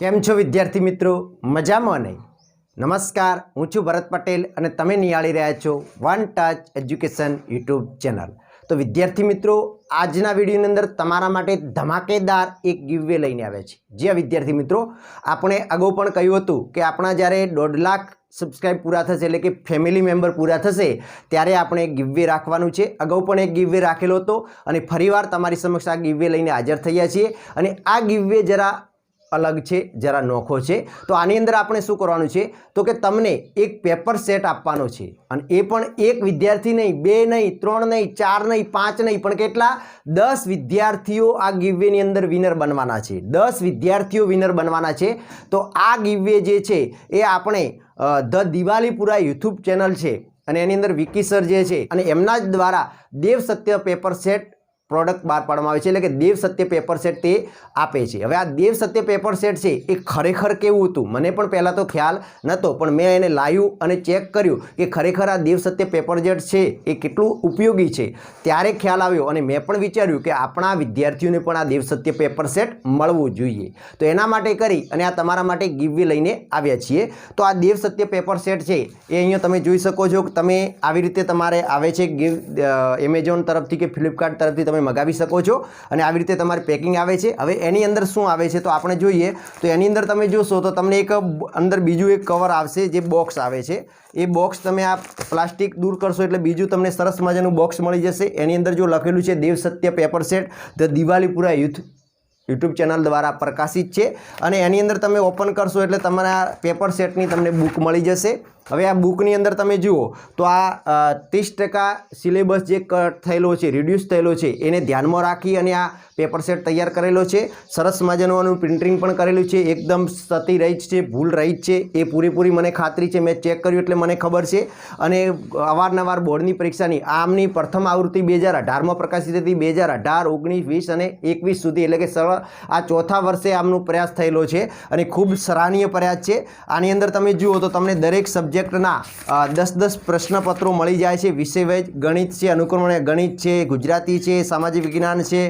કેમ છો વિદ્યાર્થી મિત્રો? મજામાં ને? નમસ્કાર, હું છું ભરત પટેલ અને તમે નિહાળી રહ્યા છો વનટચ એજ્યુકેશન યુટ્યુબ ચેનલ। તો વિદ્યાર્થી મિત્રો, આજના વિડીયોની અંદર તમારા માટે ધમાકેદાર એક ગિવવે લઈને આવ્યા છે। જે વિદ્યાર્થી મિત્રો, આપણે અગાઉ પણ કહ્યું હતું કે આપણા જ્યારે 1.5 લાખ સબસ્ક્રાઇબ પૂરા થશે એટલે કે ફેમિલી મેમ્બર પૂરા થશે ત્યારે આપણે ગિવવે રાખવાનું છે। અગાઉ પણ એક ગિવવે રાખેલો હતો અને ફરીવાર તમારી સમક્ષ આ ગિવવે લઈને હાજર થયા છીએ અને આ ગિવવે જરા अलग है, जरा नोखो है। तो आनी अंदर आपने शू करवानुं छे तो कि तमने एक पेपर सेट आपवानो छे अने ए पण एक विद्यार्थी नहीं, 2 नहीं, 3 नहीं, 4 नहीं, 5 नहीं पण केटला 10 विद्यार्थीओ आ गिववे नी अंदर विनर बनवाना छे। 10 विद्यार्थीओ विनर बनवाना छे। तो आ गिववे जे छे ए आपणे ध दिवालीपुरा यूट्यूब चेनल छे अने एनी अंदर विकी सर जे छे अने एमना ज द्वारा देवसत्य पेपर सेट प्रोडक्ट बहार पाडवामां आवे छे એટલે કે દેવસત્ય પેપર સેટ તે આપે છે। હવે આ દેવસત્ય પેપર સેટ છે એ ખરેખર કેવું હતું મને પણ પહેલા તો ખ્યાલ નહોતો, પણ મેં એને લાવ્યું અને ચેક કર્યું કે ખરેખર આ દેવસત્ય પેપર સેટ છે એ કેટલું ઉપયોગી છે ત્યારે ખ્યાલ આવ્યો અને મેં પણ વિચાર્યું કે આપણા વિદ્યાર્થીઓને પણ આ દેવસત્ય પેપર સેટ મળવું જોઈએ। તો એના માટે કરી અને આ તમારા માટે ગિવવે લઈને આવ્યા છીએ। તો આ દેવસત્ય પેપર સેટ છે એ અહીંયા તમે જોઈ શકો છો કે તમે આવી રીતે તમારે આવે છે એમેઝોન તરફથી કે ફ્લિપકાર્ટ તરફથી તમે મંગાવી શકો છો અને આવી રીતે તમારી પેકિંગ આવે છે। હવે એની અંદર શું આવે છે તો આપણે જોઈએ તો એની અંદર તમે જોશો તો તમને એક અંદર બીજું એક કવર આવશે જે બોક્સ આવે છે। એ બોક્સ તમે આ પ્લાસ્ટિક દૂર કરશો એટલે બીજું તમને સરસ મજાનું બોક્સ મળી જશે। એની અંદર જો લખેલું છે Devsatya paper set the Diwalipura YouTube channel દ્વારા પ્રકાશિત છે અને એની અંદર તમે ઓપન કરશો એટલે તમારા પેપર સેટની તમને બુક મળી જશે। હવે આ બુકની અંદર તમે જુઓ તો આ 30% સિલેબસ જે કટ થયેલો છે, રિડ્યુસ થયેલો છે એને ધ્યાનમાં રાખી અને આ પેપર સેટ તૈયાર કરેલો છે। સરસ મજાનું પ્રિન્ટિંગ પણ કરેલું છે, એકદમ સતી રહિત છે, ભૂલ રહિત છે, એ પૂરેપૂરી મને ખાતરી છે। મેં ચેક કર્યું એટલે મને ખબર છે અને અવારનવાર બોર્ડની પરીક્ષાની આમની પ્રથમ આવૃત્તિ 2018માં પ્રકાશિત હતી, 2018, 19, 20 અને 21 સુધી એટલે કે આ ચોથા વર્ષે આમનો પ્રયાસ થયેલો છે અને ખૂબ સરાહનીય પ્રયાસ છે। આની અંદર તમે જુઓ તો તમને દરેક સબ્જેક્ટના 10-10 પ્રશ્નપત્રો મળી જાય છે વિષય વાઇઝ। ગણિત છે, અનુક્રમણિક ગણિત છે, ગુજરાતી છે, સામાજિક વિજ્ઞાન છે,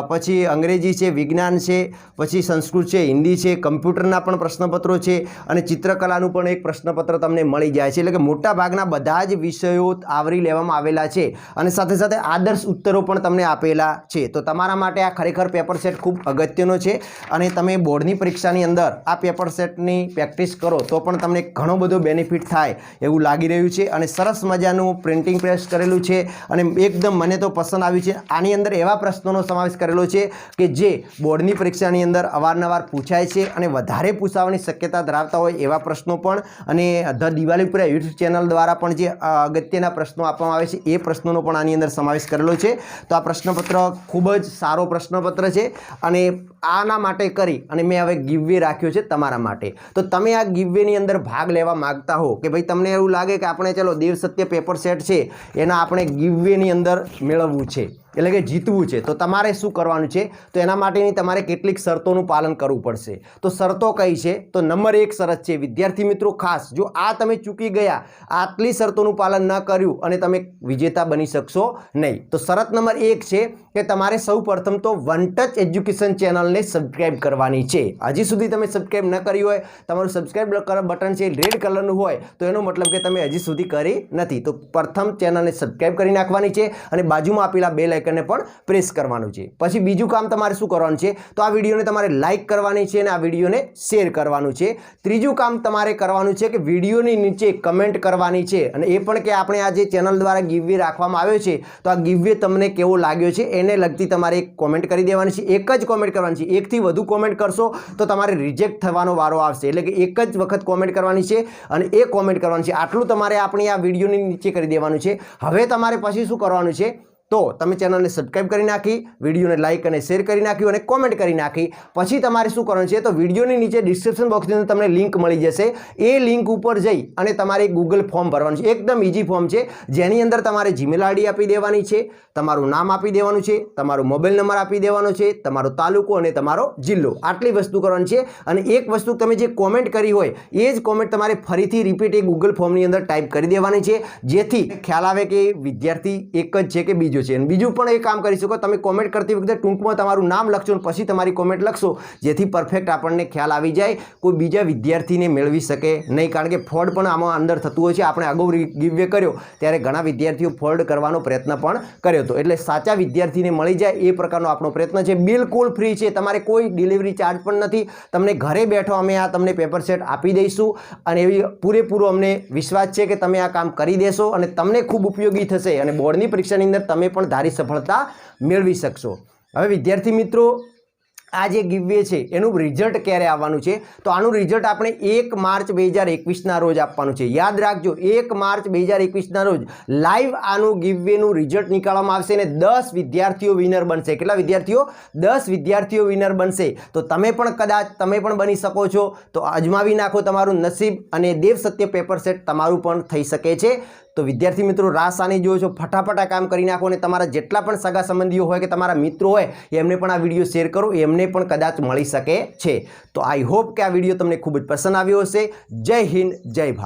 પછી અંગ્રેજી છે, વિજ્ઞાન છે, પછી સંસ્કૃત છે, હિન્દી છે, કમ્પ્યુટરના પણ પ્રશ્નપત્રો છે અને ચિત્રકલાનું પણ એક પ્રશ્નપત્ર તમને મળી જાય છે। એટલે કે મોટા ભાગના બધા જ વિષયો આવરી લેવામાં આવેલા છે અને સાથે સાથે આદર્શ ઉત્તરો પણ તમને આપેલા છે। તો તમારા માટે આ ખરેખર પેપર સેટ ખૂબ અગત્યનો છે અને તમે બોર્ડની પરીક્ષાની અંદર આ પેપર સેટની પ્રેક્ટિસ કરો તો પણ તમને ઘણો બધો બેનિફિટ થાય એવું લાગી રહ્યું છે અને સરસ મજાનું પ્રિન્ટિંગ પ્રેસ કરેલું છે અને એકદમ મને તો પસંદ આવ્યું છે। આની અંદર એવા પ્રશ્નોનો સમાવેશ કરેલો છે કે જે બોર્ડની પરીક્ષાની અંદર અવારનવાર પૂછાય છે અને વધારે પૂછાવાની શક્યતા ધરાવતા હોય એવા પ્રશ્નો પણ અને ધ દિવાલીપુરા યુટ્યુબ ચેનલ દ્વારા પણ જે અગત્યના પ્રશ્નો આપવામાં આવે છે એ પ્રશ્નોનો પણ આની અંદર સમાવેશ કરેલો છે। તો આ પ્રશ્નપત્ર ખૂબ જ સારો પ્રશ્નપત્ર છે અને આના માટે કરી અને મેં હવે ગિવવે રાખ્યો છે તમારા માટે। તો તમે આ ગિવવેની અંદર ભાગ લેવા માંગતા હો કે ભાઈ તમને એવું લાગે કે આપણે ચલો દેવસત્ય પેપર સેટ છે એના આપણે ગિવવેની અંદર મેળવવું છે એટલે કે જીતવું છે, તો તમારે શું કરવાનું છે તો એના માટેની તમારે કેટલીક શરતોનું પાલન કરવું પડશે। તો શરતો કઈ છે તો નંબર 1 શરત છે વિદ્યાર્થી મિત્રો, ખાસ જો આ તમે ચૂકી ગયા, આટલી શરતોનું પાલન ન કર્યું અને તમે વિજેતા બની શકશો નહીં। તો શરત નંબર 1 છે કે તમારે સૌ પ્રથમ તો વનટચ એજ્યુકેશન ચેનલને સબસ્ક્રાઇબ કરવાની છે। હજી સુધી તમે સબસ્ક્રાઇબ ન કરી હોય, તમારું સબસ્ક્રાઇબ બટન છે રેડ કલરનું હોય તો એનો મતલબ કે તમે હજી સુધી કરી નથી। તો પ્રથમ ચેનલને સબસ્ક્રાઇબ કરી નાખવાની છે અને બાજુમાં આપેલા બેલ આઇકનને પણ પ્રેસ કરવાનું છે। પછી બીજું કામ તમારે શું કરવાનું છે તો આ વિડીયોને તમારે લાઈક કરવાની છે અને આ વિડીયોને શેર કરવાનું છે। ત્રીજું કામ તમારે કરવાનું છે કે વિડીયોની નીચે કમેન્ટ કરવાની છે અને એ પણ કે આપણે આ જે ચેનલ દ્વારા ગિવવે રાખવામાં આવ્યો છે તો આ ગિવવે તમને કેવો લાગ્યો છે એને લગતી તમારે એક કોમેન્ટ કરી દેવાની છે। એક જ કોમેન્ટ કરવાની છે, એકથી વધુ કોમેન્ટ કરશો તો તમારે રિજેક્ટ થવાનો વારો આવશે। એટલે કે એક જ વખત કોમેન્ટ કરવાની છે અને એ કોમેન્ટ કરવાની છે, આટલું તમારે આપણી આ વિડીયોની નીચે કરી દેવાનું છે। હવે તમારે પછી શું કરવાનું છે તો તમે ચેનલને સબસ્ક્રાઇબ કરી નાખી, વિડીયોને લાઇક અને શેર કરી નાખ્યું અને કોમેન્ટ કરી નાખી પછી તમારે શું કરવાનું છે તો વિડીયોની નીચે ડિસ્ક્રિપ્શન બોક્સની અંદર તમને લિંક મળી જશે। એ લિંક ઉપર જઈ અને તમારે ગૂગલ ફોર્મ ભરવાનું છે, એકદમ ઇઝી ફોર્મ છે જેની અંદર તમારે જીમેલ આઈડી આપી દેવાની છે, તમારું નામ આપી દેવાનું છે, તમારો મોબાઈલ નંબર આપી દેવાનો છે, તમારો તાલુકો અને તમારો જિલ્લો, આટલી વસ્તુ કરવાની છે। અને એક વસ્તુ તમે જે કોમેન્ટ કરી હોય એ જ કોમેન્ટ તમારે ફરીથી રિપીટ એ ગૂગલ ફોર્મની અંદર ટાઈપ કરી દેવાની છે જેથી ખ્યાલ આવે કે વિદ્યાર્થી એક જ છે કે બીજું લીધો છે. અને બીજું પણ એ કામ કરી શકો, તમે કોમેન્ટ કરતી વખતે ટૂંકમાં તમારું નામ લખશો અને પછી તમારી કોમેન્ટ લખશો, જેથી પરફેક્ટ આપણને ખ્યાલ આવી જાય, કોઈ બીજા વિદ્યાર્થીને મેળવી શકે નહીં. કારણ કે ફ્રોડ પણ આમાં અંદર થતું હોય છે. આપણે અગાઉ ગિવવે કર્યો ત્યારે ઘણા વિદ્યાર્થીઓ ફ્રોડ કરવાનો પ્રયત્ન પણ કર્યો હતો. એટલે સાચા વિદ્યાર્થીને મળી જાય એ પ્રકારનો આપણો પ્રયત્ન છે. બિલકુલ ફ્રી છે, તમારે કોઈ ડિલિવરી ચાર્જ પણ નથી. તમને ઘરે બેઠો અમે આ તમને પેપર સેટ આપી દઈશું અને એવી પૂરેપૂરો અમને વિશ્વાસ છે કે તમે આ કામ કરી દેશો અને તમને ખૂબ ઉપયોગી થશે અને બોર્ડની પરીક્ષાની અંદર તમે પણ ધારી સફળતા મેળવી શકશો. હવે વિદ્યાર્થી મિત્રો, આ જે ગિવવે છે એનું રિઝલ્ટ ક્યારે આવવાનું છે? તો આનું રિઝલ્ટ આપણે 1 માર્ચ 2021ના રોજ આપવાનું છે. યાદ રાખજો, 1 માર્ચ 2021ના રોજ લાઈવ આનું ગિવવેનું રિઝલ્ટ નીકાળવામાં આવશે અને 10 વિદ્યાર્થીઓ વિનર બનશે. કેટલા વિદ્યાર્થીઓ? 10 વિદ્યાર્થીઓ વિનર બનશે. તો તમે પણ કદાચ તમે પણ બની શકો છો. તો અજમાવી નાખો તમારું નસીબ અને દેવસત્ય પેપર સેટ તમારું પણ થઈ શકે છે. તો વિદ્યાર્થી મિત્રો, રાહ સાની જુઓ છો, ફટાફટ આ કામ કરી નાખો અને તમારા જેટલા પણ સગા સંબંધીઓ હોય કે તમારા મિત્રો હોય એમને પણ આ વિડીયો શેર કરો, એમને પણ કદાચ મળી શકે છે. તો આઈ હોપ કે આ વિડીયો તમને ખૂબ જ પસંદ આવ્યો હશે. જય હિન્દ, જય ભારત.